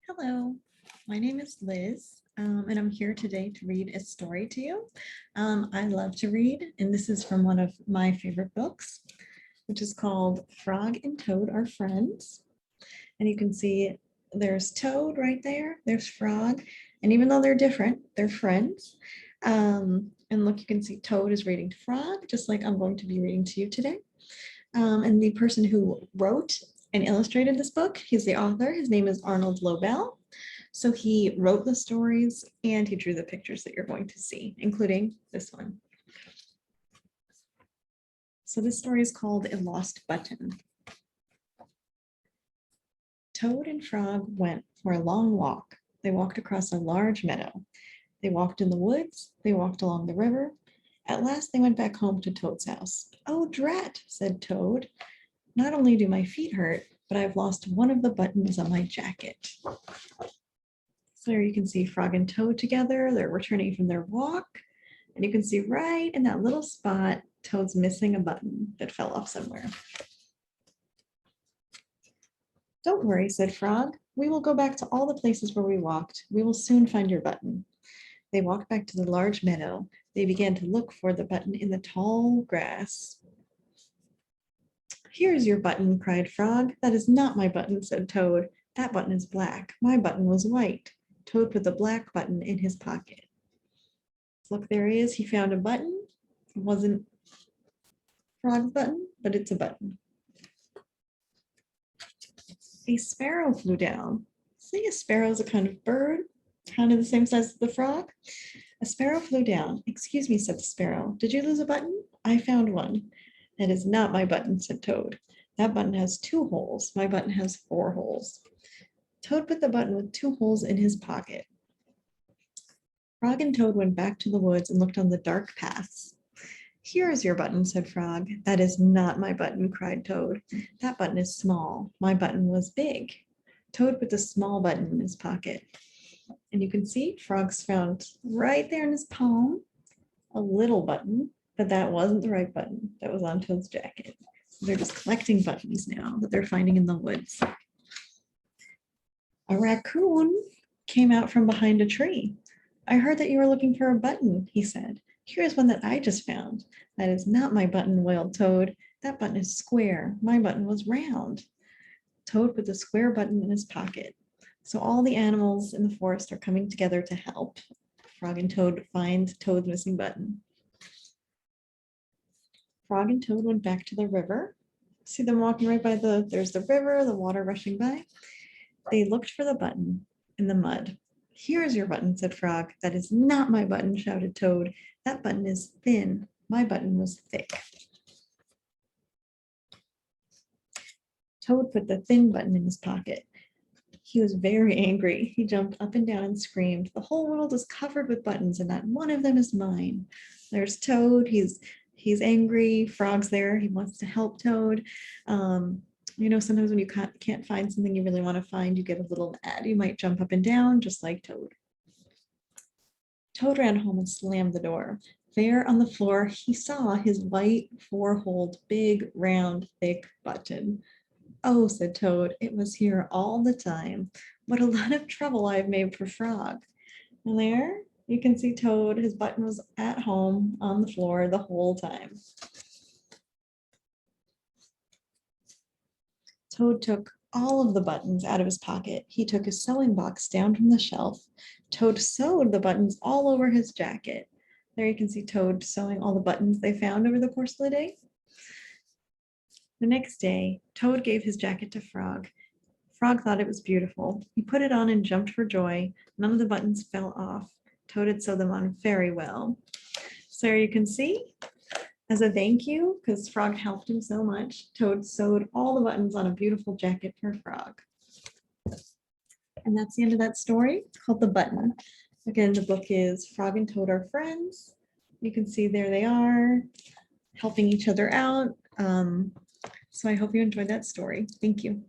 Hello, my name is Liz, and I'm here today to read a story to you. I love to read, and this is from one of my favorite books, which is called Frog and Toad Are Friends. And you can see there's Toad right there, there's Frog, and even though they're different, they're friends. And look, you can see Toad is reading to Frog, just like I'm going to be reading to you today. And the person who wrote and illustrated this book, he's the author. His name is Arnold Lobel. So he wrote the stories and he drew the pictures that you're going to see, including this one. So this story is called A Lost Button. Toad and Frog went for a long walk. They walked across a large meadow. They walked in the woods. They walked along the river. At last they went back home to Toad's house. "Oh, drat," said Toad. "Not only do my feet hurt, but I've lost one of the buttons on my jacket." So there you can see Frog and Toad together. They're returning from their walk. And you can see right in that little spot, Toad's missing a button that fell off somewhere. "Don't worry," said Frog. "We will go back to all the places where we walked. We will soon find your button." They walked back to the large meadow. They began to look for the button in the tall grass. "Here's your button," cried Frog. "That is not my button," said Toad. "That button is black. My button was white." Toad put the black button in his pocket. Look, there he is. He found a button. It wasn't Frog's button, but it's a button. A sparrow flew down. See, a sparrow is a kind of bird, kind of the same size as the frog. A sparrow flew down. "Excuse me," said the sparrow. "Did you lose a button?" "I found one." "That is not my button," said Toad. "That button has 2 holes. My button has 4 holes." Toad put the button with 2 holes in his pocket. Frog and Toad went back to the woods and looked on the dark paths. "Here is your button," said Frog. "That is not my button," cried Toad. "That button is small. My button was big." Toad put the small button in his pocket. And you can see Frog's found right there in his palm a little button, but that wasn't the right button. That was on Toad's jacket. So they're just collecting buttons now that they're finding in the woods. A raccoon came out from behind a tree. "I heard that you were looking for a button," he said. "Here's one that I just found." "That is not my button," wailed Toad. "That button is square. My button was round." Toad put the square button in his pocket. So all the animals in the forest are coming together to help Frog and Toad find Toad's missing button. Frog and Toad went back to the river. See them walking right by there's the river, the water rushing by. They looked for the button in the mud. "Here is your button," said Frog. "That is not my button," shouted Toad. "That button is thin. My button was thick." Toad put the thin button in his pocket. He was very angry. He jumped up and down and screamed, "The whole world is covered with buttons and not one of them is mine." There's Toad. He's angry. Frog's there. He wants to help Toad. Sometimes when you can't find something you really want to find, you get a little mad. You might jump up and down just like Toad. Toad ran home and slammed the door. There on the floor, he saw his white 4-holed, big, round, thick button. "Oh," said Toad, "it was here all the time. What a lot of trouble I've made for Frog." And there you can see Toad, his button was at home on the floor the whole time. Toad took all of the buttons out of his pocket. He took his sewing box down from the shelf. Toad sewed the buttons all over his jacket. There you can see Toad sewing all the buttons they found over the course of the day. The next day, Toad gave his jacket to Frog. Frog thought it was beautiful. He put it on and jumped for joy. None of the buttons fell off. Toad had sewed them on very well. So there you can see, as a thank you, because Frog helped him so much, Toad sewed all the buttons on a beautiful jacket for Frog. And that's the end of that story. It's called The Button. Again, the book is Frog and Toad Are Friends. You can see there they are, helping each other out. So I hope you enjoyed that story. Thank you.